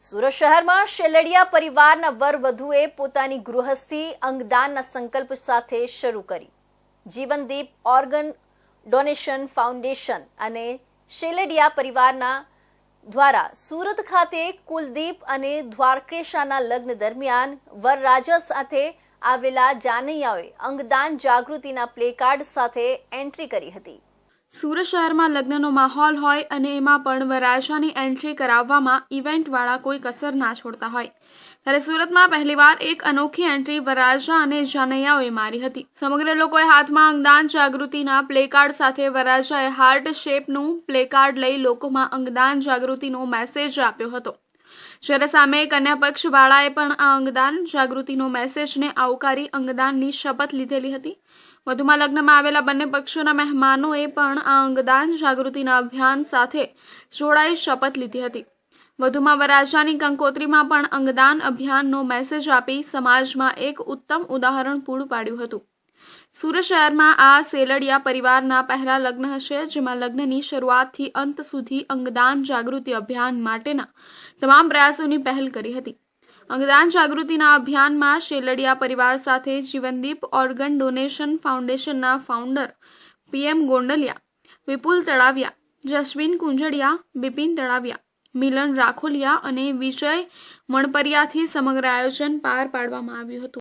સુરત શહેરમાં શેલડિયા પરિવારના વરવધુએ પોતાની ગૃહસ્થી અંગદાનના સંકલ્પ સાથે શરૂ કરી. જીવનદીપ ઓર્ગન ડોનેશન ફાઉન્ડેશન અને શેલડિયા પરિવારના દ્વારા સુરત ખાતે કુલદીપ અને દ્વારકેશાના લગ્ન દરમિયાન વરરાજા સાથે આવેલા જાનૈયાઓએ અંગદાન જાગૃતિના પ્લેકાર્ડ સાથે એન્ટ્રી કરી હતી. સુરત શહેરમાં લગ્નનો માહોલ હોય અને એમાં પણ વરરાજાની એન્ટ્રી કરાવવામાં ઇવેન્ટવાળા કોઈ કસર ના છોડતા હોય ત્યારે સુરતમાં પહેલીવાર એક અનોખી એન્ટ્રી વરરાજા અને જાનૈયાઓએ મારી હતી. સમગ્ર લોકોએ હાથમાં અંગદાન જાગૃતિના પ્લેકાર્ડ સાથે વરરાજાએ હાર્ટ શેપનું પ્લેકાર્ડ લઈ લોકોમાં અંગદાન જાગૃતિનો મેસેજ આપ્યો હતો. જ્યારે સામે કન્યા પક્ષવાળાએ પણ આ અંગદાન જાગૃતિનો મેસેજને આવકારી અંગદાનની શપથ લીધેલી હતી. વધુમાં લગ્નમાં આવેલા બંને પક્ષોના મહેમાનોએ પણ આ અંગદાન જાગૃતિના અભિયાન સાથે જોડાઈ શપથ લીધી હતી. વધુમાં વરરાજાની કંકોત્રીમાં પણ અંગદાન અભિયાનનો મેસેજ આપી સમાજમાં એક ઉત્તમ ઉદાહરણ પૂરું પાડ્યું હતું. સુરત શહેરમાં આ શેલડિયા પરિવારના પહેલા લગ્ન હશે, જેમાં લગ્નની શરૂઆતથી અંત સુધી અંગદાન જાગૃતિ અભિયાન માટેના તમામ પ્રયાસોની પહેલ કરી હતી. અંગદાન જાગૃતિના અભિયાનમાં શેલડિયા પરિવાર સાથે જીવનદીપ ઓર્ગન ડોનેશન ફાઉન્ડેશનના ફાઉન્ડર PM ગોંડલિયા, વિપુલ તળાવિયા, જસ્વીન કુંજડિયા, બિપિન તળાવિયા, મિલન રાખોલિયા અને વિજય મણપરિયાથી સમગ્ર આયોજન પાર પાડવામાં આવ્યું હતું.